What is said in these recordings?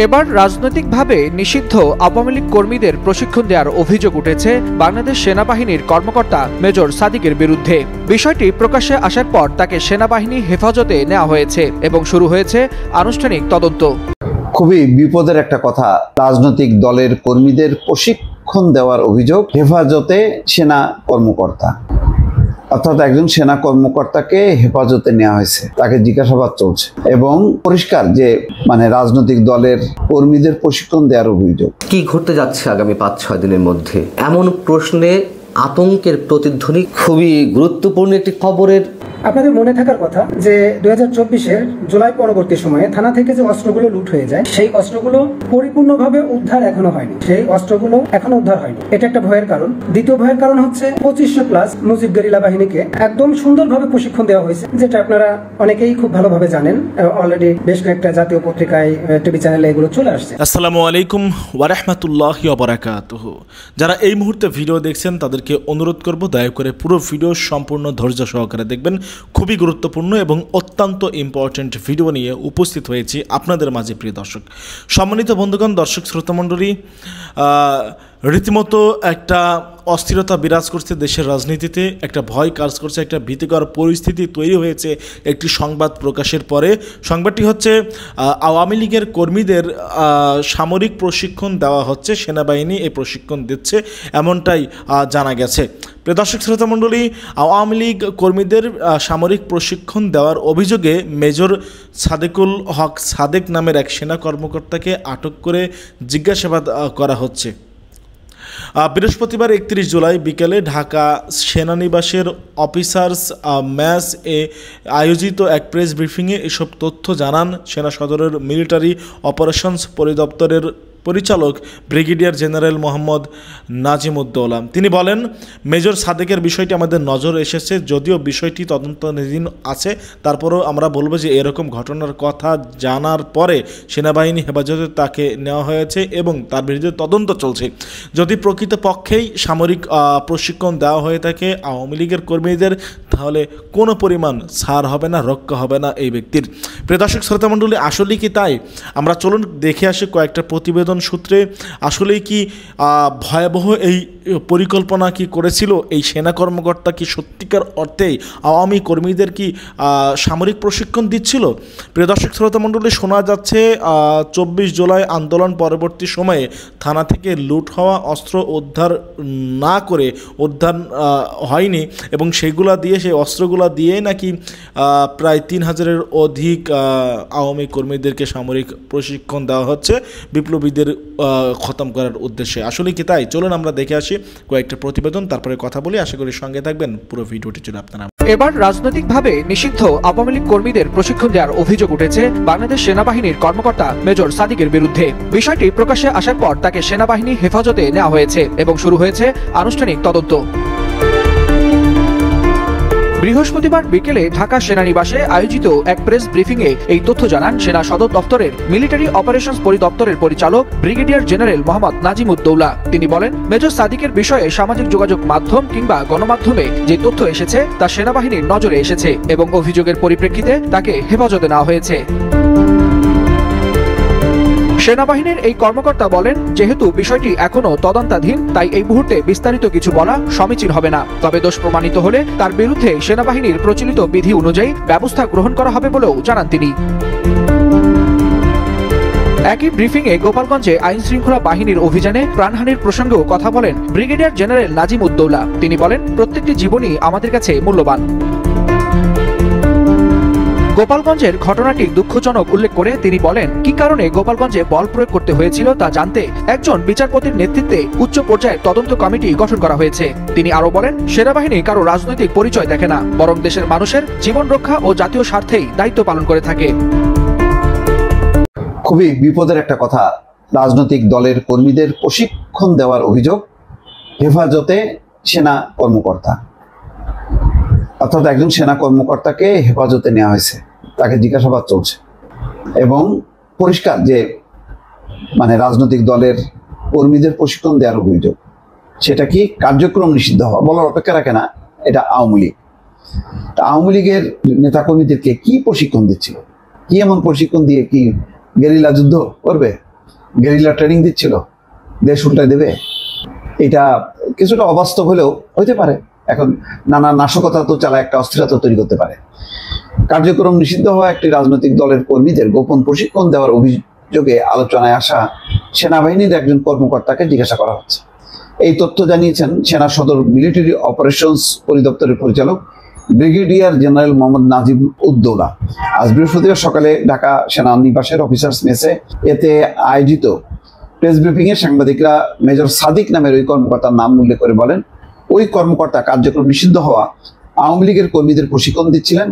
এবার রাজনৈতিকভাবে নিষিদ্ধ আওয়ামী লীগ কর্মীদের প্রশিক্ষণ দেওয়ার অভিযোগ উঠেছে বাংলাদেশ সেনাবাহিনীর কর্মকর্তা মেজর সাদিকের বিরুদ্ধে। বিষয়টি প্রকাশ্যে আসার পর তাকে সেনাবাহিনী হেফাজতে নেওয়া হয়েছে এবং শুরু হয়েছে আনুষ্ঠানিক তদন্ত। খুবই বিপদের একটা কথা, রাজনৈতিক দলের কর্মীদের প্রশিক্ষণ দেওয়ার অভিযোগ, হেফাজতে সেনা কর্মকর্তা, অর্থাৎ একজন সেনা কর্মকর্তাকে হেফাজতে নেওয়া হয়েছে, তাকে জিজ্ঞাসাবাদ চলছে এবং পরিষ্কার যে রাজনৈতিক দলের কর্মীদের প্রশিক্ষণ দেওয়ার অভিযোগ। কি ঘটতে যাচ্ছে আগামী ৫-৬ দিনের মধ্যে, এমন প্রশ্নে আতঙ্কের প্রতিধ্বনি। খুবই গুরুত্বপূর্ণ একটি খবরের আপনাদের মনে থাকার কথা যে ২০২৪-এর জুলাই পরবর্তী সময়ে থানা থেকে যে অস্ত্রগুলো লুট হয়ে যায়, সেই অস্ত্রগুলো পরিপূর্ণভাবে উদ্ধার এখনো হয়নি। সেই অস্ত্রগুলো এখনো উদ্ধার হয়নি, এটা একটা ভয়ের কারণ। দ্বিতীয় ভয়ের কারণ হচ্ছে ২৫০০+ মুজিব গেরিলা বাহিনীকে একদম সুন্দরভাবে প্রশিক্ষণ দেওয়া হয়েছে, যেটা আপনারা অনেকেই খুব ভালোভাবে জানেন। অলরেডি বেশ কয়েকটা জাতীয় পত্রিকায়, টিভি চ্যানেলে এগুলো চলে আসছে। আসসালামু আলাইকুম ওয়া রাহমাতুল্লাহি ওয়া বারাকাতুহু। যারা এই মুহূর্তে ভিডিও দেখছেন তাদেরকে অনুরোধ করব দয়া করে পুরো ভিডিও সম্পূর্ণ ধৈর্য সহকারে দেখবেন। খুবই গুরুত্বপূর্ণ এবং অত্যন্ত ইম্পর্টেন্ট ভিডিও নিয়ে উপস্থিত হয়েছি আপনাদের মাঝে। প্রিয় দর্শক, সম্মানিত বন্ধুগণ, দর্শক শ্রোতামণ্ডলী, রীতিমতো একটা অস্থিরতা বিরাজ করছে দেশের রাজনীতিতে, একটা ভয় কাজ করছে, একটা ভীতিকর পরিস্থিতি তৈরি হয়েছে একটি সংবাদ প্রকাশের পরে। সংবাদটি হচ্ছে আওয়ামী লীগের কর্মীদের সামরিক প্রশিক্ষণ দেওয়া হচ্ছে, সেনাবাহিনী এই প্রশিক্ষণ দিচ্ছে, এমনটাই জানা গেছে। প্রিয় দর্শক শ্রোতামণ্ডলী, আওয়ামী লীগ কর্মীদের সামরিক প্রশিক্ষণ দেওয়ার অভিযোগে মেজর সাদেকুল হক সাদেক নামের এক সেনা কর্মকর্তাকে আটক করে জিজ্ঞাসাবাদ করা হচ্ছে। বৃহস্পতিবার ৩১ জুলাই বিকেলে ঢাকা সেনানিবাসের অফিসার্স ম্যাস এ আয়োজিত এক প্রেস ব্রিফিংয়ে এসব তথ্য জানান সেনা সদরের মিলিটারি অপারেশনস পরিদপ্তরের পরিচালক ব্রিগেডিয়ার জেনারেল মোহাম্মদ নাজিমুদ্দৌলা। তিনি বলেন, মেজর সাদেকের বিষয়টি আমাদের নজর এসেছে, যদিও বিষয়টি তদন্তাধীন আছে, তারপরেও আমরা বলবো যে এরকম ঘটনার কথা জানার পরে সেনাবাহিনী হেফাজতে তাকে নেওয়া হয়েছে এবং তার বিরুদ্ধে তদন্ত চলছে। যদি প্রকৃতপক্ষেই সামরিক প্রশিক্ষণ দেওয়া হয়ে থাকে আওয়ামী লীগের কর্মীদের, তাহলে কোনো পরিমাণ ছাড় হবে না, রক্ষা হবে না এই ব্যক্তির। প্রিয় দর্শক শ্রোতামণ্ডলী, আসলেই কি তাই? আমরা চলুন দেখে আসি কয়েকটা প্রতিবেদন সূত্রে আসলেই কি ভয়াবহ এই পরিকল্পনা কি করেছিল এই সেনা কর্মকর্তা, কি সত্যিকার অর্থেই আওয়ামী কর্মীদের কি সামরিক প্রশিক্ষণ দিচ্ছিল? প্রিয় দর্শক শ্রোতামণ্ডলী, শোনা যাচ্ছে ২৪ জুলাই আন্দোলন পরবর্তী সময়ে থানা থেকে লুট হওয়া অস্ত্র উদ্ধার না করে উদ্ধার হয়নি এবং সেগুলা দিয়ে, সেই অস্ত্রগুলা দিয়ে নাকি প্রায় ৩,০০০-এর অধিক আওয়ামী কর্মীদেরকে সামরিক প্রশিক্ষণ দেওয়া হচ্ছে বিপ্লবীদের খতম করার উদ্দেশ্যে। আসলে কি তাই? চলুন আমরা দেখে আসি কয়েকটা প্রতিবেদন, তারপরে কথা বলি। আশা করি সঙ্গে থাকবেন পুরো ভিডিওটি জুড়ে আপনারা। এবার রাজনৈতিকভাবে নিষিদ্ধ আওয়ামী লীগ কর্মীদের প্রশিক্ষণ দেওয়ার অভিযোগ উঠেছে বাংলাদেশ সেনাবাহিনীর কর্মকর্তা মেজর সাদিকের বিরুদ্ধে। বিষয়টি প্রকাশ্যে আসার পর তাকে সেনাবাহিনী হেফাজতে নেওয়া হয়েছে এবং শুরু হয়েছে আনুষ্ঠানিক তদন্ত। বৃহস্পতিবার বিকেলে ঢাকা সেনানিবাসে আয়োজিত এক প্রেস ব্রিফিংয়ে এই তথ্য জানান সেনা সদর দপ্তরের মিলিটারি অপারেশনস পরিদপ্তরের পরিচালক ব্রিগেডিয়ার জেনারেল মোহাম্মদ নাজিমুদ্দৌলা। তিনি বলেন, মেজর সাদিকের বিষয়ে সামাজিক যোগাযোগ মাধ্যম কিংবা গণমাধ্যমে যে তথ্য এসেছে তা সেনাবাহিনীর নজরে এসেছে এবং অভিযোগের পরিপ্রেক্ষিতে তাকে হেফাজতে নেওয়া হয়েছে। সেনাবাহিনীর এই কর্মকর্তা বলেন, যেহেতু বিষয়টি এখনো তদন্তাধীন, তাই এই মুহূর্তে বিস্তারিত কিছু বলা সমীচীন হবে না। তবে দোষ প্রমাণিত হলে তার বিরুদ্ধে সেনাবাহিনীর প্রচলিত বিধি অনুযায়ী ব্যবস্থা গ্রহণ করা হবে বলেও জানান তিনি। একই ব্রিফিংয়ে গোপালগঞ্জে আইন শৃঙ্খলা বাহিনীর অভিযানে প্রাণহানির প্রসঙ্গেও কথা বলেন ব্রিগেডিয়ার জেনারেল নাজিমুদ্দৌলা। তিনি বলেন, প্রত্যেকটি জীবনই আমাদের কাছে মূল্যবান। গোপালগঞ্জের ঘটনাটি দুঃখজনক উল্লেখ করে তিনি বলেন, কি কারণে গোপালগঞ্জে বল প্রয়োগ করতে হয়েছিল তা জানতে একজন বিচারপতির নেতৃত্বে উচ্চ পর্যায়ের তদন্ত কমিটি গঠন করা হয়েছে। তিনি আরো বলেন, সেনাবাহিনী কারো রাজনৈতিক পরিচয় দেখে না, বরং দেশের মানুষের জীবন রক্ষা ও জাতীয় স্বার্থেই দায়িত্ব পালন করে থাকে। খুবই বিপদের একটা কথা, রাজনৈতিক দলের কর্মীদের প্রশিক্ষণ দেওয়ার অভিযোগ, হেফাজতে সেনা কর্মকর্তা, অর্থাৎ একজন সেনা কর্মকর্তাকে হেফাজতে নেওয়া হয়েছে, তাকে জিজ্ঞাসাবাদ চলছে এবং পরিষ্কার যে রাজনৈতিক দলের কর্মীদের প্রশিক্ষণ দেওয়ার অভিযোগ, সেটা কি কার্যক্রম নিষিদ্ধ হওয়া বলার অপেক্ষা রাখে না। এটা আওয়ামী লীগ, আওয়ামী লীগের নেতাকর্মীদেরকে কি প্রশিক্ষণ দিচ্ছিল, কি এমন প্রশিক্ষণ দিয়ে কি গেরিলা যুদ্ধ করবে? গেরিলা ট্রেনিং দিচ্ছিল, দেশ উল্টায় দেবে। এটা কিছুটা অবাস্তব হলেও হইতে পারে। এখন নানা নাশকতা তো চালা একটা অস্থিরতা তৈরি করতে পারে। কার্যক্রম নিষিদ্ধ হওয়া একটি রাজনৈতিক দলের কর্মীদের গোপন প্রশিক্ষণ দেওয়ার অভিযোগে আলোচনায় আসা সেনাবাহিনীর একজন কর্মকর্তাকে জিজ্ঞাসা করা হচ্ছে। এই তথ্য জানিয়েছেন সেনা সদর মিলিটারি অপারেশনস পরিদপ্তরের পরিচালক ব্রিগেডিয়ার জেনারেল মোহাম্মদ নাজিম উদ্দৌলা আজ বৃহস্পতিবার সকালে ঢাকা সেনানিবাসের অফিসার্স মেসে এতে আয়োজিত প্রেস ব্রিফিংয়ে সাংবাদিকরা মেজর সাদিক নামের ওই কর্মকর্তার নাম উল্লেখ করে বলেন, ওই কর্মকর্তা কার্যক্রম নিষিদ্ধ হওয়া আওয়ামী লীগের কর্মীদের প্রশিক্ষণ দিচ্ছিলেন,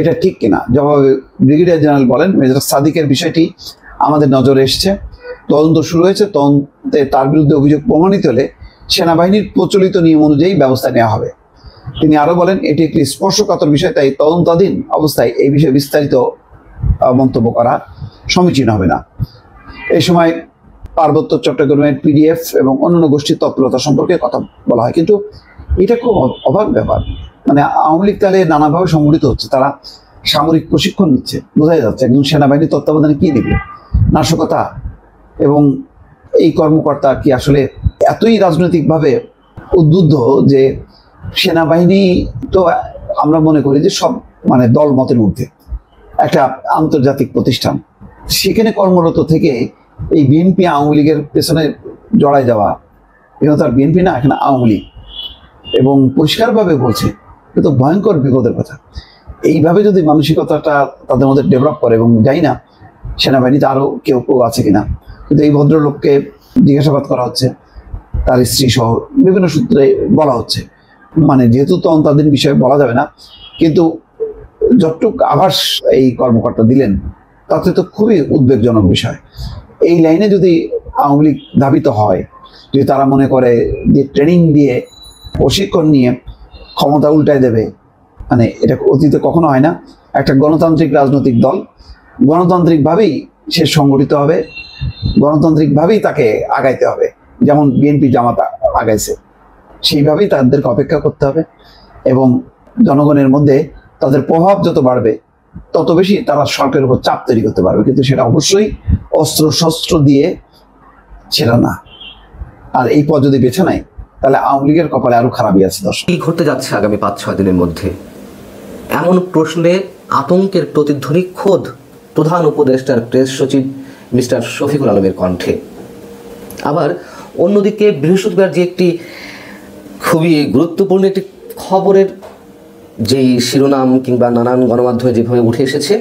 এটা ঠিক কিনা? জবাবে ব্রিগেডিয়ার জেনারেল বলেন, মেজর সাদিকের বিষয়টি আমাদের নজরে এসেছে, তদন্ত শুরু হয়েছে। তদন্তে তার বিরুদ্ধে অভিযোগ প্রমাণিত হলে সেনাবাহিনীর প্রচলিত নিয়ম অনুযায়ী ব্যবস্থা নেওয়া হবে। তিনি আরো বলেন, এটি একটি স্পর্শকাতর বিষয়, তাই তদন্তাধীন অবস্থায় এই বিষয়ে বিস্তারিত মন্তব্য করা সমীচীন হবে না। এই সময় পার্বত্য চট্টগ্রামের পিডিএফ এবং অন্যান্য গোষ্ঠীর তৎপরতা সম্পর্কে কথা বলা হয়। কিন্তু এটা খুব অবাক ব্যাপার, মানে আওয়ামী লীগ তাহলে নানাভাবে সংগঠিত হচ্ছে, তারা সামরিক প্রশিক্ষণ নিচ্ছে, বোঝাই যাচ্ছে একজন সেনাবাহিনীর তত্ত্বাবধানে কি নেবে, নাশকতা। এবং এই কর্মকর্তা কি আসলে এতই রাজনৈতিকভাবে উদ্বুদ্ধ যে সেনাবাহিনী তো আমরা মনে করি যে সব মানে দল মতের ঊর্ধ্বে একটা আন্তর্জাতিক প্রতিষ্ঠান, সেখানে কর্মরত থেকে এই বিএনপি আওয়ামী লীগের পেছনে জড়ায় যাওয়া, এখানে তো আর বিএনপি না, এখানে আওয়ামী লীগ, এবং পরিষ্কারভাবে বলছে কিন্তু ভয়ঙ্কর বিপদের কথা। এইভাবে যদি মানসিকতাটা তাদের মধ্যে ডেভেলপ করে, এবং জানি না সেনাবাহিনীতে আরও কেউ কেউ আছে কিনা, কিন্তু এই ভদ্রলোককে জিজ্ঞাসাবাদ করা হচ্ছে, তার স্ত্রী সহ বিভিন্ন সূত্রে বলা হচ্ছে, মানে যেহেতু তদন্তাধীন বিষয়ে বলা যাবে না, কিন্তু যতটুক আভাস এই কর্মকর্তা দিলেন তাতে তো খুবই উদ্বেগজনক বিষয়। এই লাইনে যদি আওয়ামী লীগ ধাবিত হয়, যদি তারা মনে করে যে ট্রেনিং দিয়ে প্রশিক্ষণ নিয়ে ক্ষমতা উল্টায় দেবে, মানে এটা অতীতে কখনো হয় না। একটা গণতান্ত্রিক রাজনৈতিক দল গণতান্ত্রিকভাবেই সে সংগঠিত হবে, গণতান্ত্রিকভাবেই তাকে আগাইতে হবে, যেমন বিএনপি জামাত আগাইছে, সেইভাবেই তাদেরকে অপেক্ষা করতে হবে। এবং জনগণের মধ্যে তাদের প্রভাব যত বাড়বে তত বেশি তারা সরকারের উপর চাপ তৈরি করতে পারবে, কিন্তু সেটা অবশ্যই অস্ত্র শস্ত্র দিয়ে সেটা না। আর এই পথ যদি বেছে নেয় তাহলে আওয়ামী লীগের কপালে আরো খারাপই আছে। দর্শক, কি ঘটতে যাচ্ছে আগামী 5-6 দিনের মধ্যে, এমন প্রশ্নে আতঙ্কের প্রতিধ্বনি খোদ প্রধান উপদেষ্টার প্রেস সচিব মিস্টার শফিকুল আলমের কণ্ঠে। আবার অন্যদিকে বৃহস্পতিবার যে একটি খুবই গুরুত্বপূর্ণ একটি খবরের যেই শিরোনাম কিংবা নানান গণমাধ্যমে যেভাবে উঠে এসেছে,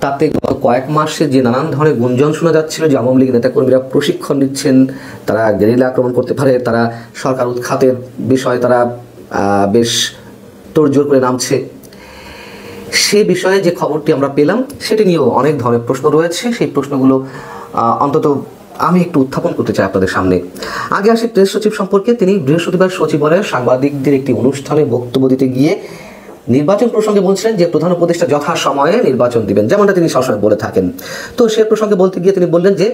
তাতে কয়েক মাসে যে নানান ধরনের গুঞ্জন শোনা যাচ্ছিল যে আওয়ামী লীগ নেতাকর্মীরা প্রশিক্ষণ নিচ্ছেন, তারা গেরিলা আক্রমণ করতে পারে, তারা সরকার উৎখাতের বিষয়ে তারা বেশ তোড়জোড় করে নামছে, সে বিষয়ে যে খবরটি আমরা পেলাম সেটি নিয়েও অনেক ধরনের প্রশ্ন রয়েছে। সেই প্রশ্নগুলো অন্তত আমি একটু উত্থাপন করতে চাই আপনাদের সামনে। আগে আসি প্রেস সচিব সম্পর্কে। তিনি বৃহস্পতিবার সচিবালয়ে সাংবাদিকদের একটি অনুষ্ঠানে বক্তব্য দিতে গিয়ে নির্বাচন প্রসঙ্গে বলছিলেন যে প্রধান উপদেষ্টা যথাসময়ে নির্বাচন দিবেন, যেমনটা তিনি সবসময় বলে থাকেন। তো সে প্রসঙ্গে বলতে গিয়ে তিনি বললেন যে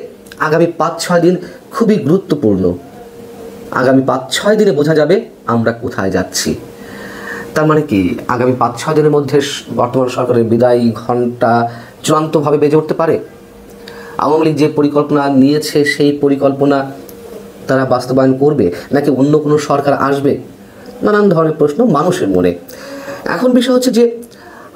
আগামী 5-6 দিন খুবই গুরুত্বপূর্ণ, আগামী 5-6 দিনে বোঝা যাবে আমরা কোথায় যাচ্ছি। তার মানে কি আগামী 5-6 দিনের মধ্যে বর্তমান সরকারের বিদায়ী ঘণ্টা চূড়ান্তভাবে বেজে উঠতে পারে? আওয়ামী লীগ যে পরিকল্পনা নিয়েছে সেই পরিকল্পনা তারা বাস্তবায়ন করবে, নাকি অন্য কোনো সরকার আসবে? নানান ধরনের প্রশ্ন মানুষের মনে। এখন বিষয় হচ্ছে যে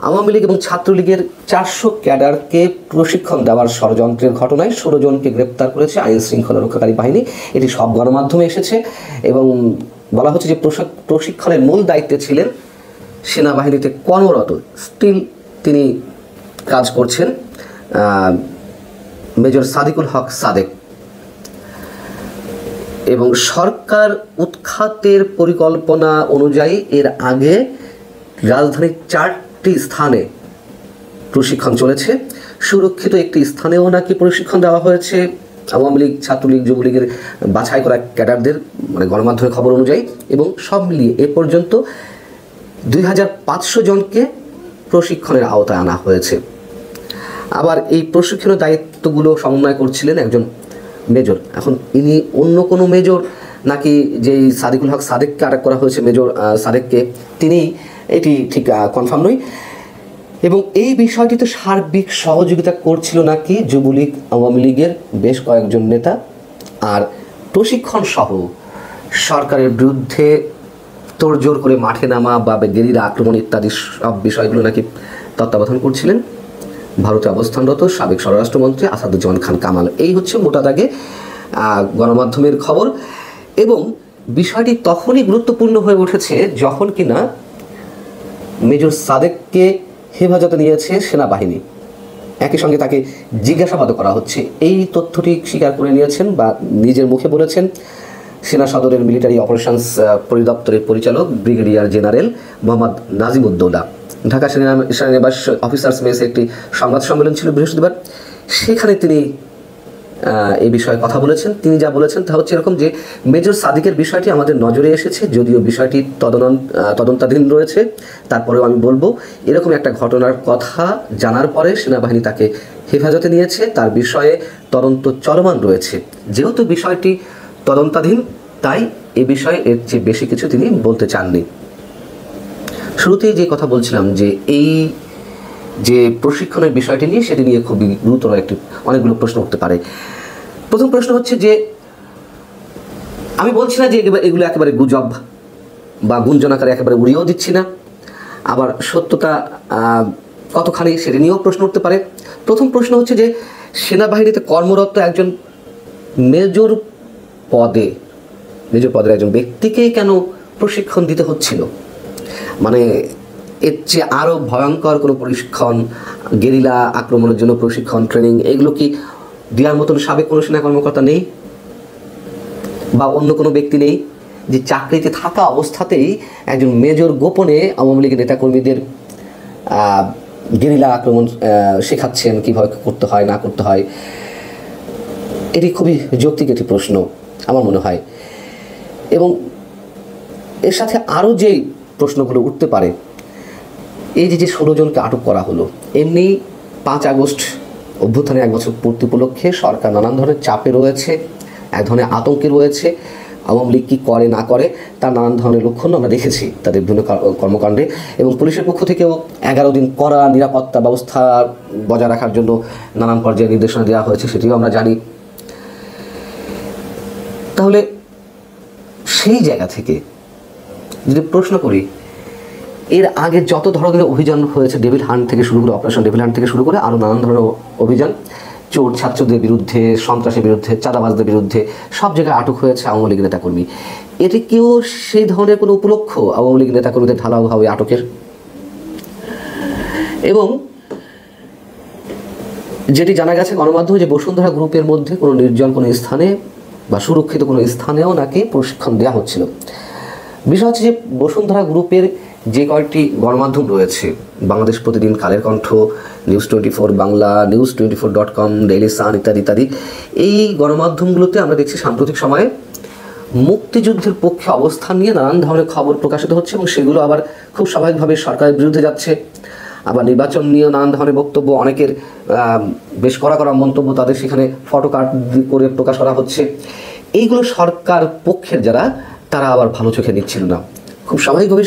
আওয়ামী লীগ এবং ছাত্রলীগের 400 ক্যাডারকে প্রশিক্ষণ দেওয়ার ষড়যন্ত্রের ঘটনায় 16 জনকে গ্রেপ্তার করেছে আইন শৃঙ্খলা রক্ষাকারী বাহিনী। এটি সব গণমাধ্যমে এসেছে এবং বলা হচ্ছে যে প্রশিক্ষণের মূল দায়িত্বে ছিলেন সেনাবাহিনীতে কর্মরত, স্টিল তিনি কাজ করছেন মেজর সাদিকুল হক সাদেক। এবং সরকার উৎখাতের পরিকল্পনা অনুযায়ী এর আগে রাজধানীর 4টি স্থানে প্রশিক্ষণ চলেছে, সুরক্ষিত একটি স্থানেও নাকি প্রশিক্ষণ দেওয়া হয়েছে আওয়ামী লীগ, ছাত্রলীগ, যুবলীগের বাছাই করা ক্যাডারদের, মানে গণমাধ্যমের খবর অনুযায়ী। এবং সব মিলিয়ে এ পর্যন্ত 2500 জনকে প্রশিক্ষণের আওতায় আনা হয়েছে। আবার এই প্রশিক্ষণের দায়িত্বগুলো সমন্বয় করছিলেন একজন মেজর। এখন ইনি অন্য কোনো মেজর নাকি যেই সাদিকুল হক সাদেককে আটক করা হয়েছে মেজর সাদেককে, তিনি এটি ঠিক কনফার্ম নয়। এবং এই বিষয়টিতে সার্বিক সহযোগিতা করছিল নাকি যুবলীগ আওয়ামী লীগের বেশ কয়েকজন নেতা, আর প্রশিক্ষণ সহ সরকারের বিরুদ্ধে তোড়জোড় করে মাঠে নামা বা গেরিলা আক্রমণ ইত্যাদি সব বিষয়গুলো নাকি তত্ত্বাবধান করছিলেন ভারতে অবস্থানরত সাবেক স্বরাষ্ট্রমন্ত্রী আসাদুজ্জামান খান কামাল। এই হচ্ছে মোটা দাগে গণমাধ্যমের খবর। এবং বিষয়টি তখনই গুরুত্বপূর্ণ হয়ে উঠেছে যখন কিনা মেজর সাদেককে হেফাজতে নিয়েছে সেনাবাহিনী, একই সঙ্গে তাকে জিজ্ঞাসাবাদ করা হচ্ছে। এই তথ্যটি স্বীকার করে নিয়েছেন বা নিজের মুখে বলেছেন সেনা সদরের মিলিটারি অপারেশনস পরিদপ্তরের পরিচালক ব্রিগেডিয়ার জেনারেল মোহাম্মদ নাজিমুদ্দৌলা। ঢাকা সেনানিবাস অফিসার্স মেসে একটি সংবাদ সম্মেলন ছিল বৃহস্পতিবার, সেখানে তিনি এই বিষয়ে কথা বলেছেন। তিনি যা বলেছেন তা হচ্ছে এরকম যে মেজর সাদিকের বিষয়টি আমাদের নজরে এসেছে, যদিও বিষয়টি তদন্তাধীন রয়েছে, তারপরেও আমি বলবো এরকম একটা ঘটনার কথা জানার পরে সেনাবাহিনী তাকে হেফাজতে নিয়েছে, তার বিষয়ে তদন্ত চলমান রয়েছে। যেহেতু বিষয়টি তদন্তাধীন তাই এ বিষয়ে এর চেয়ে বেশি কিছু তিনি বলতে চাননি। শুরুতেই যে কথা বলছিলাম যে এই যে প্রশিক্ষণের বিষয়টি নিয়ে, সেটি নিয়ে খুবই গুরুতর অনেকগুলো প্রশ্ন উঠতে পারে। প্রথম প্রশ্ন হচ্ছে যে আমি বলছি না যে এগুলো একেবারে গুজব বা গুঞ্জন আকারে একেবারে উড়িয়েও দিচ্ছি না, আবার সত্যতা কতখানি সেটি নিয়েও প্রশ্ন উঠতে পারে। প্রথম প্রশ্ন হচ্ছে যে সেনাবাহিনীতে কর্মরত একজন মেজর পদের একজন ব্যক্তিকে কেন প্রশিক্ষণ দিতে হচ্ছিল? মানে এর চেয়ে আরও ভয়ঙ্কর কোনো প্রশিক্ষণ, গেরিলা আক্রমণের জন্য প্রশিক্ষণ, ট্রেনিং, এগুলো কি দেওয়ার মতন সাবেক কোনো সেনা কর্মকর্তা নেই বা অন্য কোনো ব্যক্তি নেই যে চাকরিতে থাকা অবস্থাতেই একজন মেজর গোপনে আওয়ামী লীগের নেতাকর্মীদের গেরিলা আক্রমণ শেখাচ্ছেন, কীভাবে করতে হয় না করতে হয়? এটি খুবই যৌক্তিক একটি প্রশ্ন আমার মনে হয়। এবং এর সাথে আরও যেই প্রশ্নগুলো উঠতে পারে, এই যে 16 জনকে আটক করা হলো, এমনি 5 আগস্ট অভ্যুত্থানের 1 বছর পূর্তি উপলক্ষে সরকার নানান ধরনের চাপে রয়েছে, এক ধরনের আতঙ্কে রয়েছে। আওয়ামী লীগ কী করে না করে তার নানান ধরনের লক্ষণ আমরা দেখেছি তাদের বিভিন্ন কর্মকাণ্ডে। এবং পুলিশের পক্ষ থেকেও 11 দিন কড়া নিরাপত্তা ব্যবস্থা বজায় রাখার জন্য নানান পর্যায়ে নির্দেশনা দেওয়া হয়েছে, সেটিও আমরা জানি। তাহলে সেই জায়গা থেকে যদি প্রশ্ন করি, এর আগে যত ধরনের অভিযান হয়েছে, ডেভিল হান্ট থেকে শুরু করে, অপারেশন ডেভিল হান্ট থেকে শুরু করে আরও নানান ধরনের অভিযান, চোর ছাত্রদের বিরুদ্ধে, সন্ত্রাসের বিরুদ্ধে, চাঁদাবাজদের বিরুদ্ধে সব জায়গায় আটক হয়েছে আওয়ামী লীগের নেতাকর্মী। এটি কেউ সেই ধরনের কোনো উপলক্ষ আওয়ামী লীগের নেতাকর্মীদের ঢালাওভাবে আটকের? এবং যেটি জানা গেছে গণমাধ্যমে যে বসুন্ধরা গ্রুপের মধ্যে কোনো নির্জন কোনো স্থানে বা সুরক্ষিত কোনো স্থানেও নাকি প্রশিক্ষণ দেওয়া হচ্ছিল। বিষয় হচ্ছে যে বসুন্ধরা গ্রুপের যে কয়েকটি গণমাধ্যম রয়েছে, বাংলাদেশ প্রতিদিন, Kaler Kantho, news 24 Bangla, news24.com, Daily Sun ইত্যাদি ইত্যাদি, এই গণমাধ্যমগুলোতে আমরা দেখছি সাম্প্রতিক সময়ে মুক্তিযুদ্ধের পক্ষে অবস্থান নিয়ে নানান ধরনের খবর প্রকাশিত হচ্ছে এবং সেগুলো আবার খুব স্বাভাবিকভাবে সরকারের বিরুদ্ধে যাচ্ছে। আবার নির্বাচন নিয়ে নানান ধরনের বক্তব্য, অনেকের বেশ কড়া মন্তব্য তাদের সেখানে ফটো কাট করে প্রকাশ করা হচ্ছে। এইগুলো সরকার পক্ষের যারা, তারা আবার ভালো চোখে নিচ্ছিল না। খুব স্বাভাবিকভাবে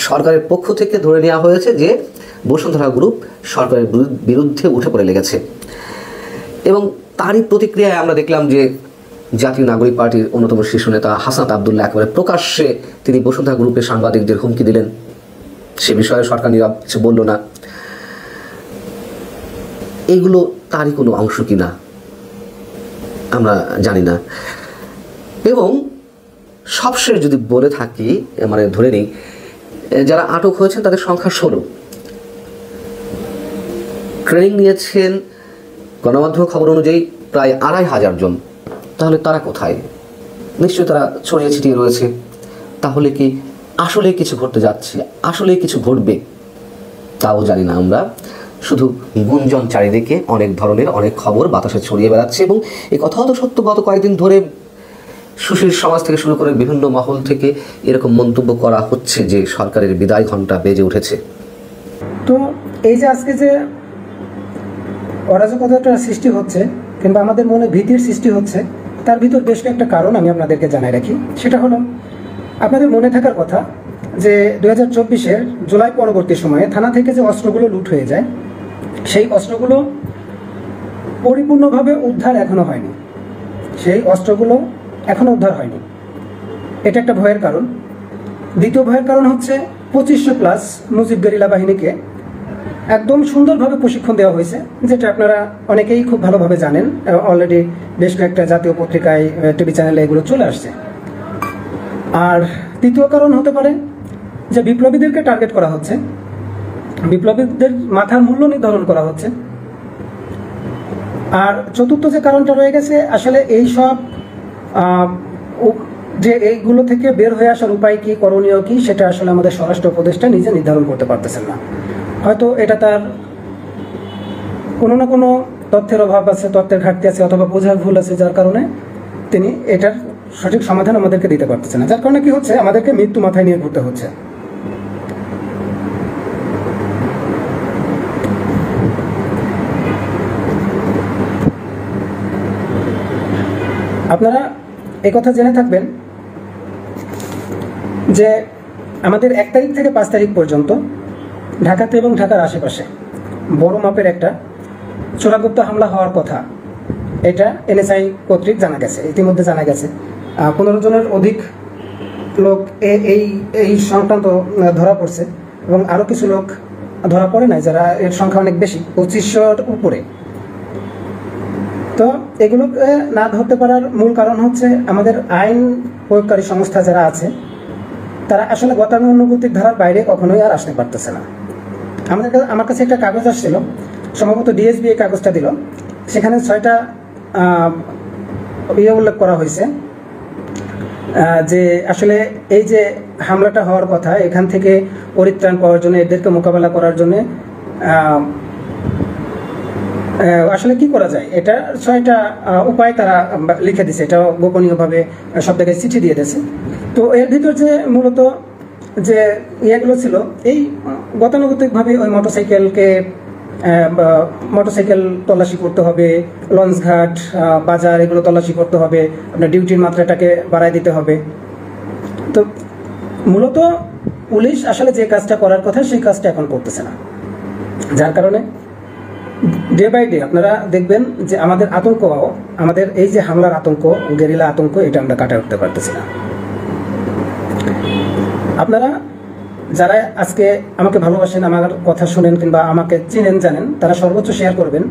সরকারের পক্ষ থেকে ধরে নেওয়া হয়েছে যে বসুন্ধরা গ্রুপ সরকারের বিরুদ্ধে উঠে পড়ে লেগেছে। এবং তারই প্রতিক্রিয়ায় আমরা দেখলাম যে জাতীয় নাগরিক পার্টির অন্যতম শীর্ষ নেতা হাসনাত আবদুল্লাহ একেবারে প্রকাশ্যে তিনি বসুন্ধরা গ্রুপের সাংবাদিকদের হুমকি দিলেন। সে বিষয়ে সরকার নীরব কিছু বলল না। এগুলো তারই কোনো অংশ কিনা আমরা জানি না। এবং সবশেষ যদি বলে থাকি, মানে ধরে নিই যারা আটক হয়েছেন তাদের সংখ্যা 16। ট্রেনিং নিয়েছেন গণমাধ্যম খবর অনুযায়ী প্রায় 2500 জন। তাহলে তারা কোথায়? নিশ্চয়ই তারা ছড়িয়ে ছিটিয়ে রয়েছে। তাহলে কি আসলে কিছু ঘটতে যাচ্ছে, আসলে কিছু ঘটবে? তাও জানি না আমরা। শুধু গুঞ্জন চারিদিকে অনেক ধরনের অনেক খবর বাতাসে ছড়িয়ে বেড়াচ্ছে। এবং এই কথাও তো সত্য, গত কয়েকদিন ধরে সুশীল সমাজ থেকে শুরু করে বিভিন্ন মহল থেকে এরকম মন্তব্য করা হচ্ছে যে সরকারের বিদায় ঘণ্টা বেজে উঠেছে। তো এই যে আজকে যে অরাজকতাটা সৃষ্টি হচ্ছে কিংবা আমাদের মনে ভীতির সৃষ্টি হচ্ছে, তার ভিতর বেশ কয়েকটা কারণ আমি আপনাদেরকে জানাই রাখি। সেটা হলো, আপনাদের মনে থাকার কথা যে 2024-এর জুলাই পরবর্তী সময়ে থানা থেকে যে অস্ত্রগুলো লুট হয়ে যায় সেই অস্ত্রগুলো পরিপূর্ণভাবে উদ্ধার এখনো হয়নি। সেই অস্ত্রগুলো এখনো উদ্ধার হয়নি, এটা একটা ভয়ের কারণ। দ্বিতীয় ভয়ের কারণ হচ্ছে 2500+ মুজিব গেরিলা বাহিনীকে একদম সুন্দরভাবে প্রশিক্ষণ দেওয়া হয়েছে, যেটা আপনারা অনেকেই খুব ভালোভাবে জানেন। অলরেডি বেশ কয়েকটা জাতীয় পত্রিকায়, টিভি চ্যানেলে এগুলো চলে আসছে। আর তৃতীয় কারণ হতে পারে যে বিপ্লবীদেরকে টার্গেট করা হচ্ছে, বিপ্লবীদের মাথার মূল্য নির্ধারণ করা হচ্ছে। আর চতুর্থ যে কারণটা রয়ে গেছে, আসলে এই সব যে এইগুলো থেকে বের হয়ে আসার উপায় কি, করণীয় কি, সেটা আসলে আমাদের স্বরাষ্ট্র উপদেষ্টা নিজে নির্ধারণ করতে পারতেছেন না। হয়তো এটা তার কোনো না কোনো তথ্যের অভাব আছে, তথ্যের ঘাটতি আছে, অথবা বোঝার ভুল আছে, যার কারণে তিনি এটার সঠিক সমাধান আমাদেরকে দিতে পারতেছেন না। যার কারণে কি হচ্ছে, আমাদেরকে মৃত্যু মাথায় নিয়ে ঘুরতে হচ্ছে। আপনারা এই কথা জেনে থাকবেন যে আমাদের 1 তারিখ থেকে 5 তারিখ পর্যন্ত ঢাকাতে এবং ঢাকার আশেপাশে বড় মাপের একটা চোরাগুপ্ত হামলা হওয়ার কথা, এটা এনএসআই কর্তৃক জানা গেছে, ইতিমধ্যে জানা গেছে। 15 জনের অধিক লোক এই সংক্রান্ত ধরা পড়ছে, এবং আরও কিছু লোক ধরা পড়ে নাই, যারা এর সংখ্যা অনেক বেশি, 2500-র উপরে। তো এগুলোকে না ধরতে পারার মূল কারণ হচ্ছে আমাদের আইন প্রয়োগকারী সংস্থা যারা আছে তারা আসলে গতানুগতিক ধারার বাইরে কখনোই আর আসতে পারতেছে না। আমার কাছে একটা কাগজ আসছিল, সম্ভবত ডিএসবি এই কাগজটা দিল, সেখানে 6টা উল্লেখ করা হয়েছে যে আসলে এই যে হামলাটা হওয়ার কথা, এখান থেকে পরিত্রাণ পাওয়ার জন্য, এদেরকে মোকাবেলা করার জন্য আসলে কি করা যায়, এটা 6টা উপায় তারা লিখে দিছে। এটা গোপনীয়ভাবে সব জায়গায় চিঠি দিয়ে দিয়েছে। তো এর ভিতর যে মূলত যে ইয়েগুলো ছিল, এই গতানুগতিকভাবে ওই মোটরসাইকেল তল্লাশি করতে হবে, লঞ্চঘাট, বাজার, এগুলো তল্লাশি করতে হবে, আপনার ডিউটির মাত্রাটাকে বাড়ায় দিতে হবে। তো মূলত পুলিশ আসলে যে কাজটা করার কথা সেই কাজটা এখন করতেছে না, যার কারণে ডে বাই ডে আপনারা দেখবেন যে আমাদের আতঙ্ক, আমাদের এই যে হামলার আতঙ্ক, গেরিলা আতঙ্ক, এটা আমরা কাটায় উঠতে পারতেছি না। আপনারা যারা আজকে আমাকে ভালোবাসেন, আমার কথা শুনেন কিংবা আমাকে চিনেন, জানেন, তারা সর্বোচ্চ শেয়ার করবেন।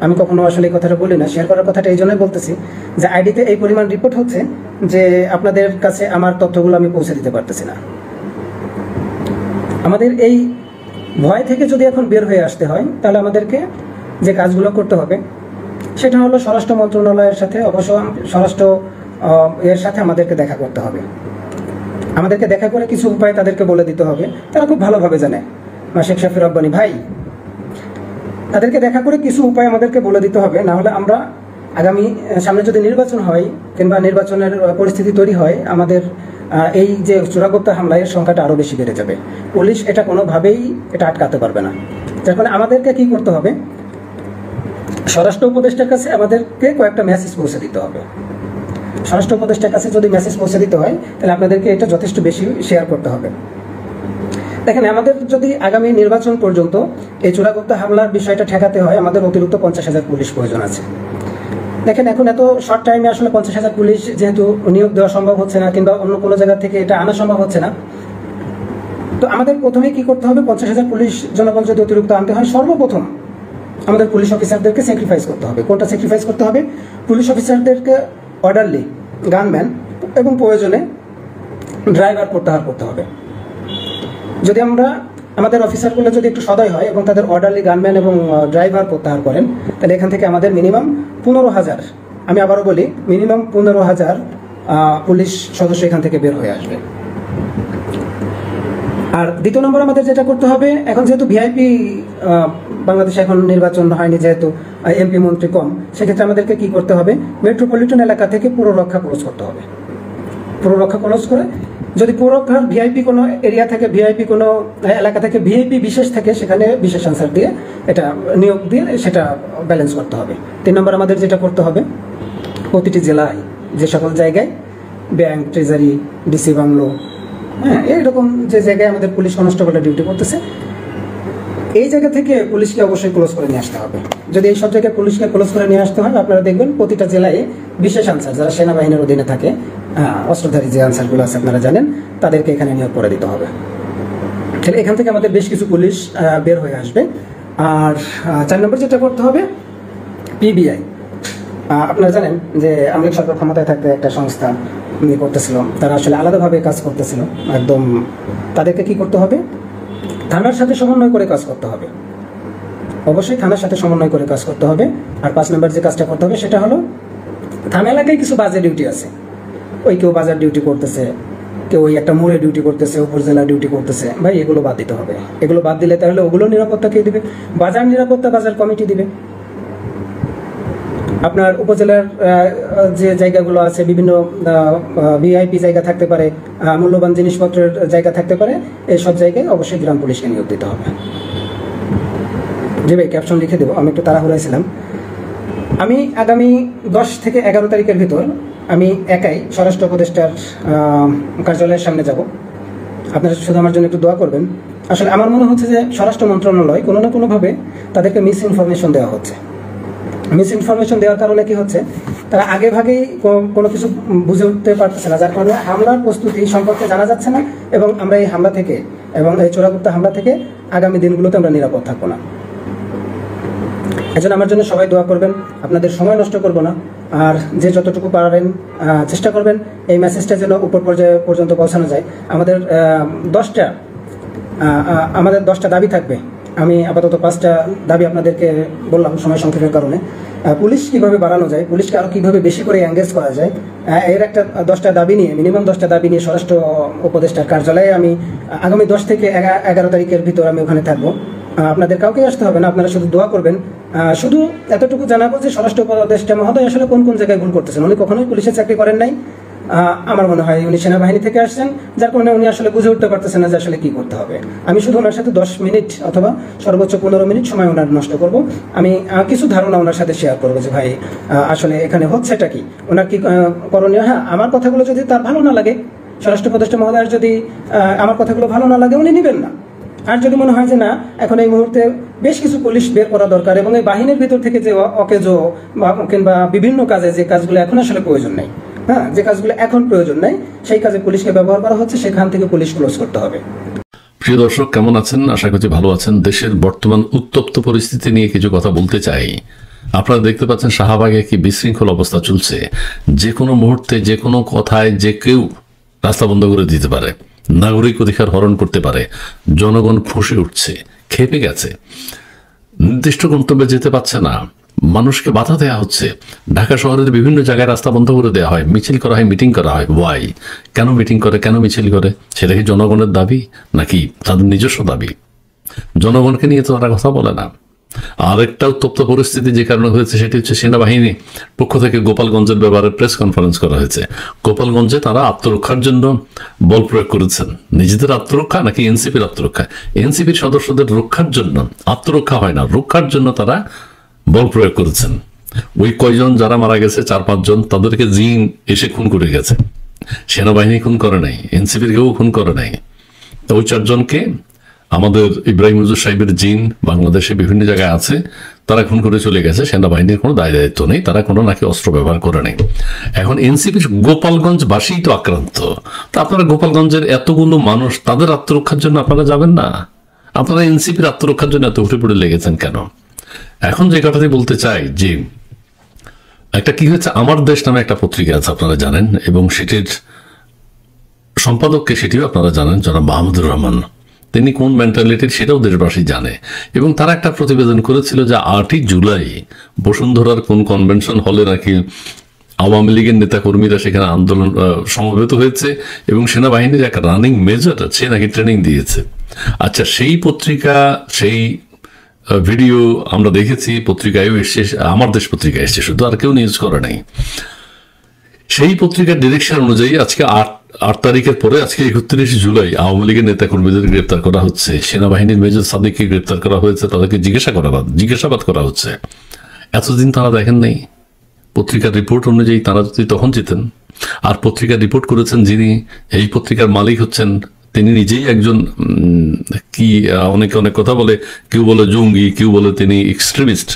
আমি কখনো আসলে এই কথাটা বলি না, শেয়ার করার কথাটা এই জন্যই বলতেছি যে আইডিতে এই পরিমাণ রিপোর্ট হচ্ছে যে আপনাদের কাছে আমার তথ্যগুলো আমি পৌঁছে দিতে পারতেছি না। আমাদের এই ভয় থেকে যদি এখন বের হয়ে আসতে হয়, তাহলে আমাদেরকে যে কাজগুলো করতে হবে সেটা হলো স্বরাষ্ট্র মন্ত্রণালয়ের সাথে, অবশ্য স্বরাষ্ট্র এর সাথে আমাদেরকে দেখা করতে হবে। আমাদেরকে দেখা করে কিছু উপায় তাদেরকে বলে দিতে হবে, তারা খুব ভালোভাবে জানে। শেখ শাফি রব্বানী ভাই, তাদেরকে দেখা করে কিছু উপায় আমাদেরকে বলে দিতে হবে, না হলে আমরা আগামী সামনে যদি নির্বাচন হয় কিংবা নির্বাচনের পরিস্থিতি তৈরি হয়, আমাদের এই যে চোরাগুপ্ত হামলা, এর সংখ্যাটা আরও বেশি বেড়ে যাবে। পুলিশ এটা কোনোভাবেই এটা আটকাতে পারবে না। যার কারণে আমাদেরকে কি করতে হবে, স্বরাষ্ট্র উপদেষ্টার কাছে আমাদেরকে কয়েকটা মেসেজ পৌঁছে দিতে হবে। স্বরাষ্ট্র উপদেষ্টার কাছে যদি মেসেজ পৌঁছে দিতে হয়, তাহলে আপনাদেরকে এটা যথেষ্ট বেশি শেয়ার করতে হবে। দেখেন, আমাদের যদি আগামী নির্বাচন পর্যন্ত এই চোরাগুপ্ত হামলার বিষয়টা ঠেকাতে হয়, আমাদের অতিরিক্ত 50,000 পুলিশ প্রয়োজন আছে। দেখেন, এখন এত শর্ট টাইমে আসলে 50,000 পুলিশ যেহেতু নিয়োগ দেওয়া সম্ভব হচ্ছে না, কিংবা অন্য কোনো জায়গা থেকে এটা আনা সম্ভব হচ্ছে না, তো আমাদের প্রথমে কি করতে হবে, 50,000 পুলিশ জনবল যদি অতিরিক্ত আনতে হয়, সর্বপ্রথম আমাদের পুলিশ অফিসারদেরকে স্যাক্রিফাইস করতে হবে। কোনটা স্যাক্রিফাইস করতে হবে? পুলিশ অফিসারদেরকে অর্ডারলি, গানম্যান এবং প্রয়োজনে ড্রাইভার প্রত্যাহার করতে হবে। যদি আমরা আমাদের অফিসারগুলো যদি একটু সদয় হয় এবং তাদের অর্ডারলি, গানম্যান এবং ড্রাইভার প্রত্যাহার করেন, তাহলে এখান থেকে আমাদের মিনিমাম 15,000, আমি আবারও বলি, মিনিমাম 15,000 পুলিশ সদস্য এখান থেকে বের হয়ে আসবে। আর দ্বিতীয় নম্বর আমাদের যেটা করতে হবে, এখন যেহেতু ভিআইপি বাংলাদেশে এখন নির্বাচন হয়নি, যেহেতু এমপি মন্ত্রী কম, সেক্ষেত্রে আমাদেরকে কি করতে হবে, মেট্রোপলিটন এলাকা থেকে পুররক্ষা ক্লোজ করতে হবে। পুররক্ষা ক্লোজ করে যদি পুররক্ষার ভিআইপি কোনো এরিয়া থেকে, ভিআইপি কোনো এলাকা থেকে, ভিআইপি বিশেষ থেকে, সেখানে বিশেষ আনসার দিয়ে এটা নিয়োগ দিয়ে সেটা ব্যালেন্স করতে হবে। 3 নম্বর আমাদের যেটা করতে হবে, প্রতিটি জেলায় যে সকল জায়গায় ব্যাংক, ট্রেজারি, ডিসি বাংলো, হ্যাঁ, এইরকম যে জায়গায় আমাদের পুলিশ কনস্টেবলরা ডিউটি করতেছে, এই জায়গা থেকে পুলিশকে অবশ্যই ক্লোজ করে নিয়ে আসতে হবে। যদি এই সব জায়গায় পুলিশকে ক্লোজ করে নিয়ে আসতে হয়, আপনারা দেখবেন প্রতিটা জেলায় বিশেষ আনসার যারা সেনাবাহিনীর অধীনে থাকে, অস্ত্রধারী যে আনসারগুলো আছে আপনারা জানেন, তাদেরকে এখানে নিয়োগ করে দিতে হবে। তাহলে এখান থেকে আমাদের বেশ কিছু পুলিশ বের হয়ে আসবে। আর 4 নম্বর যেটা করতে হবে, পিবিআই। আপনারা জানেন যে আওয়ামী লীগ সরকার ক্ষমতায় থাকতে একটা সংস্থা করতেছিল, তারা আসলে আলাদাভাবে কাজ করতেছিল। একদম তাদেরকে কি করতে হবে, থানার সাথে সমন্বয় করে কাজ করতে হবে, অবশ্যই থানার সাথে সমন্বয় করে কাজ করতে হবে। আর 5 নম্বর যে কাজটা করতে হবে সেটা হলো, থানা এলাকায় কিছু বাজে ডিউটি আছে, ওই কেউ বাজার ডিউটি করতেছে, কেউ ওই একটা মোড়ে ডিউটি করতেছে, উপজেলা ডিউটি করতেছে, ভাই এগুলো বাদ দিতে হবে। এগুলো বাদ দিলে তাহলে ওগুলো নিরাপত্তা কে দিবে? বাজার নিরাপত্তা বাজার কমিটি দিবে। আপনার উপজেলার যে জায়গাগুলো আছে, বিভিন্ন ভিআইপি জায়গা থাকতে পারে, মূল্যবান জিনিসপত্রের জায়গা থাকতে পারে, এই সব জায়গায় অবশ্যই গ্রাম পুলিশকে নিয়োগ দিতে হবে। জি ভাই, ক্যাপশন লিখে দেবো, আমি একটু তাড়াহুড়াইছিলাম। আমি আগামী 10 থেকে 11 তারিখের ভিতর আমি একাই স্বরাষ্ট্র উপদেষ্টার কার্যালয়ের সামনে যাব। আপনারা শুধু আমার জন্য একটু দোয়া করবেন। আসলে আমার মনে হচ্ছে যে স্বরাষ্ট্র মন্ত্রণালয় কোনো না কোনোভাবে তাদেরকে মিস ইনফরমেশন দেওয়া হচ্ছে। মিস ইনফরমেশন দেওয়ার কারণে কি হচ্ছে, তারা আগে ভাগেই কোনো কিছু বুঝে উঠতে পারতেছে না, যার কারণে হামলার প্রস্তুতি সম্পর্কে জানা যাচ্ছে না, এবং আমরা এই হামলা থেকে এবং এই চোরাগুপ্তা হামলা থেকে আগামী দিনগুলোতে আমরা নিরাপদ থাকবো না। এজন্য আমার জন্য সবাই দোয়া করবেন, আপনাদের সময় নষ্ট করবো না। আর যে যতটুকু পারেন চেষ্টা করবেন এই মেসেজটা যেন উপর পর্যায়ে পর্যন্ত পৌঁছানো যায়। আমাদের 10টা দাবি থাকবে। আমি আপাতত 5টা দাবি আপনাদেরকে বললাম সময় সংক্ষেপের কারণে। পুলিশ কীভাবে বাড়ানো যায়, পুলিশকে আরও কীভাবে বেশি করে এঙ্গেজ করা যায়, এর একটা 10টা দাবি নিয়ে, মিনিমাম 10টা দাবি নিয়ে স্বরাষ্ট্র উপদেষ্টার কার্যালয়ে আমি আগামী 10 থেকে 11 তারিখের ভিতর আমি ওখানে থাকবো। আপনাদের কাউকে আসতে হবে না, আপনারা শুধু দোয়া করবেন। শুধু এতটুকু জানাবো যে স্বরাষ্ট্র উপদেষ্টা মহোদয় আসলে কোন কোন জায়গায় ভুল করতেছেন। উনি কখনোই পুলিশের চাকরি করেন নাই, আমার মনে হয় উনি সেনাবাহিনী থেকে আসছেন, যার কারণে উনি আসলে বুঝে উঠতে পারতেছেন না যে আসলে কি করতে হবে। আমি শুধু ওনার সাথে 10 মিনিট অথবা সর্বোচ্চ 15 মিনিট সময় ওনার নষ্ট করব। আমি কিছু ধারণা ওনার সাথে শেয়ার করবো যে ভাই আসলে এখানে হচ্ছেটা কি, ওনার কি করণীয়। হ্যাঁ, আমার কথাগুলো যদি তার ভালো না লাগে, স্বরাষ্ট্র উপদেষ্টা মহোদয়ের যদি আমার কথাগুলো ভালো না লাগে, উনি নেবেন না। আর যদি মনে হয় যে না, এখন এই মুহূর্তে বেশ কিছু পুলিশ বের করা দরকার, এবং এই বাহিনীর ভিতর থেকে যে অকেজো কিংবা বিভিন্ন কাজে যে কাজগুলো এখন আসলে প্রয়োজন নেই, হ্যাঁ, যে কাজগুলো এখন প্রয়োজন নেই, সেই কাজে পুলিশকে ব্যবহার করা হচ্ছে, সেখান থেকে পুলিশ ক্লোজ করতে হবে। প্রিয় দর্শক, কেমন আছেন? আশা করছি ভালো আছেন। দেশের বর্তমান উত্তপ্ত পরিস্থিতি নিয়ে কিছু কথা বলতে চাই। আপনারা দেখতে পাচ্ছেন শাহবাগে কি বিশৃঙ্খল অবস্থা চলছে। যে কোনো মুহূর্তে যে কোনো কথায় যে কেউ রাস্তা বন্ধ করে দিতে পারে, নাগরিক অধিকার হরণ করতে পারে। জনগণ ফুঁসে উঠছে, খেপে গেছে, নির্দিষ্ট গন্তব্যে যেতে পারছে না, মানুষকে বাধা দেওয়া হচ্ছে। ঢাকা শহরের বিভিন্ন জায়গায় রাস্তা বন্ধ করে দেওয়া হয়, মিছিল করা হয়, মিটিং করা হয়। ওয়াই? কেন মিটিং করে, কেন মিছিল করে? সেটা কি জনগণের দাবি নাকি তাদের নিজস্ব দাবি? জনগণকে নিয়ে তো তারা কথা বলে না। আরেকটা উত্তপ্ত পরিস্থিতি যে কারণে হয়েছে সেটি হচ্ছে সেনাবাহিনী পক্ষ থেকে গোপালগঞ্জের ব্যাপারে প্রেস কনফারেন্স করা হয়েছে। গোপালগঞ্জে তারা আত্মরক্ষার জন্য বল প্রয়োগ করেছেন। নিজেদের আত্মরক্ষা নাকি এনসিপির আত্মরক্ষা? এনসিপির সদস্যদের রক্ষার জন্য, আত্মরক্ষা হয় না, রক্ষার জন্য তারা বল প্রয়োগ করেছেন। ওই কয়জন যারা মারা গেছে, 4-5 জন, তাদেরকে জিন এসে খুন করে গেছে। সেনাবাহিনী খুন করে নাই, এনসিপির কেউ খুন করে নাই। ওই 4 জনকে আমাদের ইব্রাহিম হুজুর সাহেবের জিন বাংলাদেশে বিভিন্ন জায়গায় আছে, তারা খুন করে চলে গেছে। সেনাবাহিনীর কোনো দায় দায়িত্ব নেই, তারা কোনো নাকি অস্ত্র ব্যবহার করে নেই। এখন এনসিপির গোপালগঞ্জ বাসী তো আক্রান্ত। তা আপনারা গোপালগঞ্জের এতগুলো মানুষ, তাদের আত্মরক্ষার জন্য আপনারা যাবেন না? আপনারা এনসিপির আত্মরক্ষার জন্য এত উঠে পড়ে লেগেছেন কেন? এখন যে কথাটি বলতে চাই যে একটা কি হয়েছে, আমার দেশ নামে একটা পত্রিকা আছে আপনারা জানেন, এবং সেটির সম্পাদককে সেটিও আপনারা জানেন, জনাব মাহমুদুর রহমান। তিনি কোন মেন্টালিটির সেটাও দেশবাসী জানে। এবং তারা একটা প্রতিবেদন করেছিল যে 8ই জুলাই বসুন্ধরার কোন কনভেনশন হলে নাকি আওয়ামী লীগের নেতাকর্মীরা সেখানে আন্দোলন সমবেত হয়েছে, এবং সেনাবাহিনীর একটা রানিং মেজর সে নাকি ট্রেনিং দিয়েছে। আচ্ছা, সেই পত্রিকা, সেই ভিডিও আমরা দেখেছি, পত্রিকায়ও এসছে, আমার দেশ পত্রিকায় এসছে, শুধু আর কেউ নিউজ করে নাই। সেই পত্রিকার ডিরেকশন অনুযায়ী আজকে 8 তারিখের পরে আজকে 31 জুলাই আওয়ামী লীগের নেতা কর্মীদের গ্রেপ্তার করা হচ্ছে। সেনাবাহিনীর মেজর সাদিককে গ্রেপ্তার করা হয়েছে, তাদেরকে জিজ্ঞাসাবাদ করা হচ্ছে। এতদিন তারা দেখেন নাই? পত্রিকার রিপোর্ট অনুযায়ী তারা যদি তখন যেতেন, আর পত্রিকা রিপোর্ট করেছেন যিনি, এই পত্রিকার মালিক হচ্ছেন তিনি নিজেই একজন কি অনেকে অনেক কথা বলে, কেউ বলে জঙ্গি, কেউ বলে তিনি এক্সট্রিমিস্ট,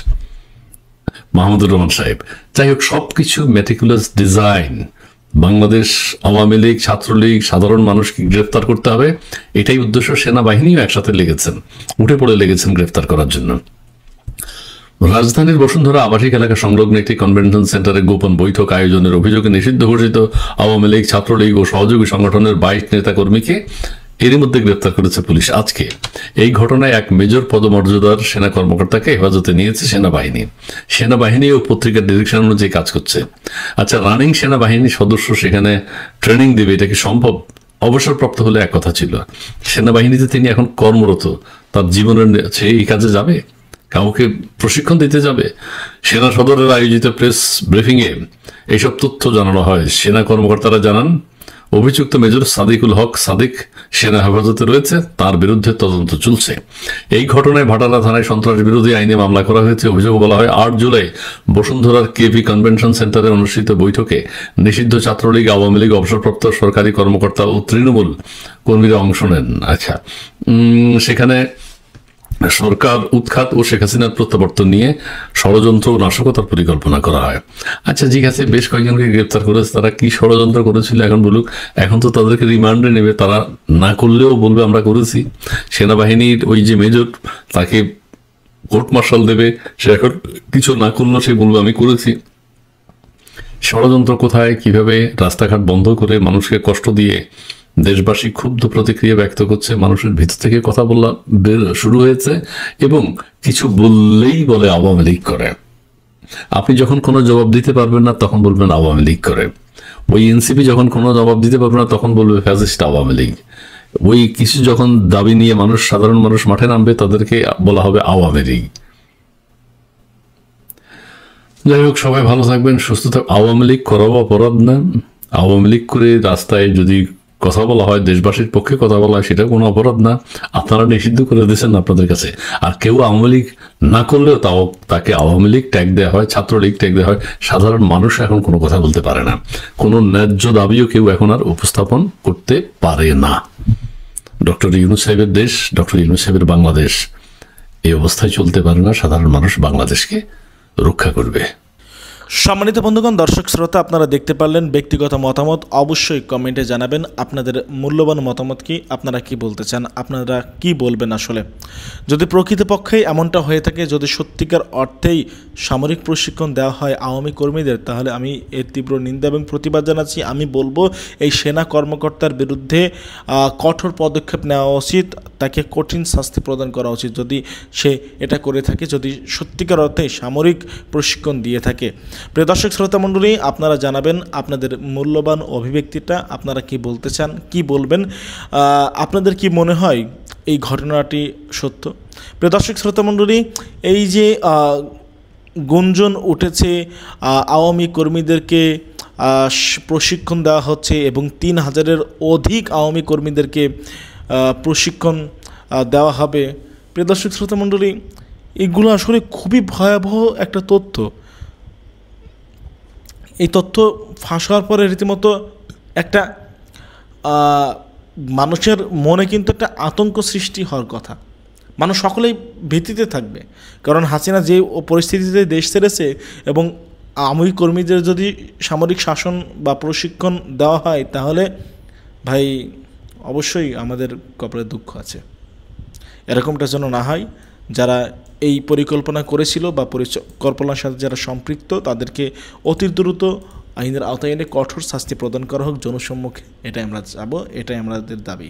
মাহমুদুর রহমান সাহেব। যাই হোক, সবকিছু মেটিকুলাস ডিজাইন। বাংলাদেশ আওয়ামী লীগ, ছাত্রলীগ, সাধারণ মানুষকে গ্রেফতার করতে হবে, এটাই উদ্দেশ্য। সেনাবাহিনীও একসাথে লেগেছেন, উঠে পড়ে লেগেছেন গ্রেফতার করার জন্য। রাজধানীর বসুন্ধরা আবাসিক এলাকা সংলগ্ন একটি কনভেনশন সেন্টারে গোপন বৈঠক আয়োজনের অভিযোগে নিষিদ্ধ ঘোষিত আওয়ামী লীগ, ছাত্রলীগ ও সহযোগী সংগঠনের 22 নেতাকর্মীকে এরই মধ্যে গ্রেফতার করেছে পুলিশ আজকে। এই ঘটনায় এক মেজর পদমর্যাদার সেনা কর্মকর্তাকে হেফাজতে নিয়েছে সেনাবাহিনী। সেনাবাহিনী ও পত্রিকার ডিরেকশন অনুযায়ী কাজ করছে। আচ্ছা, রানিং সেনাবাহিনী সদস্য সেখানে ট্রেনিং দেবে, এটা কি সম্ভব? অবসরপ্রাপ্ত হলে এক কথা ছিল, সেনাবাহিনীতে তিনি এখন কর্মরত, তার জীবনের সে এই কাজে যাবে, কাউকে প্রশিক্ষণ দিতে যাবে? সেনা সদরের আয়োজিত প্রেস ব্রিফিংয়ে এইসব তথ্য জানানো হয়। সেনা কর্মকর্তারা জানান, অভিযুক্ত মেজর সাদিকুল হক সাদিক সেনা হেফাজতে রয়েছে, তার বিরুদ্ধে তদন্ত চলছে। এই ঘটনায় ভাটারা থানায় সন্ত্রাস বিরোধী আইনে মামলা করা হয়েছে। অভিযোগ বলা হয় 8 জুলাই বসুন্ধরার কেভি কনভেনশন সেন্টারে অনুষ্ঠিত বৈঠকে নিষিদ্ধ ছাত্রলীগ, আওয়ামী লীগ, অবসরপ্রাপ্ত সরকারি কর্মকর্তা ও তৃণমূল কর্মীরা অংশ নেন। আচ্ছা, সেখানে সরকার উৎখাত ও শেখ হাসিনার প্রত্যাবর্তন নিয়ে ষড়যন্ত্র ও নাশকতার পরিকল্পনা করা হয়। আচ্ছা, ঠিক আছে, বেশ কয়েকজনকে গ্রেপ্তার করেছে, তারা কি ষড়যন্ত্র করেছিল এখন বলুক। এখন তো তাদেরকে রিমান্ডে নেবে, তারা না করলেও বলবে আমরা করেছি। সেনাবাহিনীর ওই যে মেজর, তাকে কোর্ট মার্শাল দেবে, সে এখন কিছু না করলেও সে বলবে আমি করেছি। ষড়যন্ত্র কোথায়, কিভাবে? রাস্তাঘাট বন্ধ করে মানুষকে কষ্ট দিয়ে দেশবাসী ক্ষুব্ধ প্রতিক্রিয়া ব্যক্ত করছে, মানুষের ভিতর থেকে কথা বলা শুরু হয়েছে, এবং কিছু বললেই বলে আওয়ামী লীগ করে। আপনি যখন কোনো জবাব দিতে পারবেন না তখন বলবেন আওয়ামী লীগ করে। ওই এনসিপি যখন কোনো জবাব দিতে পারবে না তখন বলবে ফ্যাসিস্ট আওয়ামী লীগ। ওই কিছু যখন দাবি নিয়ে সাধারণ মানুষ মাঠে নামবে তাদেরকে বলা হবে আওয়ামী লীগ। যাই হোক, সবাই ভালো থাকবেন, সুস্থ থাকবেন। আওয়ামী লীগ করাও অপরাধ না। আওয়ামী লীগ করে রাস্তায় যদি কথা বলা হয়, দেশবাসীর পক্ষে কথা বলা হয়, সেটা কোনো অপরাধ না। আপনারা নিষিদ্ধ করে দিয়েছেন আপনাদের কাছে। আর কেউ আওয়ামী লীগ না করলেও তাকে আওয়ামী লীগ ট্যাগ দেওয়া হয়, ছাত্রলীগ ট্যাগ দেওয়া হয়। সাধারণ মানুষ এখন কোনো কথা বলতে পারে না, কোনো ন্যায্য দাবিও কেউ এখন আর উপস্থাপন করতে পারে না। ডক্টর ইউনূস সাহেবের দেশ, ডক্টর ইউনূস সাহেবের বাংলাদেশ এই অবস্থায় চলতে পারে না। সাধারণ মানুষ বাংলাদেশকে রক্ষা করবে। সম্মানিত বন্ধুগণ, দর্শক শ্রোতা, আপনারা দেখতে পারলেন। ব্যক্তিগত মতামত অবশ্যই কমেন্টে জানাবেন। আপনাদের মূল্যবান মতামত কি, আপনারা কি বলতে চান, আপনারা কি বলবেন? আসলে যদি প্রকৃতপক্ষেই এমনটা হয়ে থাকে, যদি সত্যিকার অর্থেই সামরিক প্রশিক্ষণ দেওয়া হয় আওয়ামী কর্মীদের, তাহলে আমি এর তীব্র নিন্দা এবং প্রতিবাদ জানাচ্ছি। আমি বলবো এই সেনা কর্মকর্তার বিরুদ্ধে কঠোর পদক্ষেপ নেওয়া উচিত, তাকে কঠিন শাস্তি প্রদান করা উচিত যদি সে এটা করে থাকে, যদি সত্যিকার অর্থে সামরিক প্রশিক্ষণ দিয়ে থাকে। প্রিয় দর্শক শ্রোতা মণ্ডলী, আপনারা জানাবেন আপনাদের মূল্যবান অভিব্যক্তিটা, আপনারা কি বলতে চান, কি বলবেন, আপনাদের কি মনে হয় এই ঘটনাটি সত্য? প্রিয় দর্শক শ্রোতা মণ্ডলী, এই যে গুঞ্জন উঠেছে আওয়ামী কর্মীদেরকে প্রশিক্ষণ দেওয়া হচ্ছে এবং 3000-এর অধিক আওয়ামী কর্মীদেরকে প্রশিক্ষণ দেওয়া হবে, প্রিয় দর্শক শ্রোতা মণ্ডলী, এগুলো আসলে খুবই ভয়াবহ একটা তথ্য। এই তথ্য ফাঁস হওয়ার পরে রীতিমতো একটা মানুষের মনে কিন্তু একটা আতঙ্ক সৃষ্টি হওয়ার কথা। মানুষ সকলেই ভীতিতে থাকবে, কারণ হাসিনা যে পরিস্থিতিতে দেশ ছেড়েছে এবং আওয়ামী কর্মীদের যদি সামরিক শাসন বা প্রশিক্ষণ দেওয়া হয়, তাহলে ভাই অবশ্যই আমাদের কপালে দুঃখ আছে। এরকমটা যেন না হয়। যারা এই পরিকল্পনা করেছিল বা পরিকল্পনার সাথে যারা সম্পৃক্ত, তাদেরকে অতি দ্রুত আইনের আওতায় এনে কঠোর শাস্তি প্রদান করা হোক জনসম্মুখে। এটাই আমরা চাবো, এটাই আমাদের দাবি।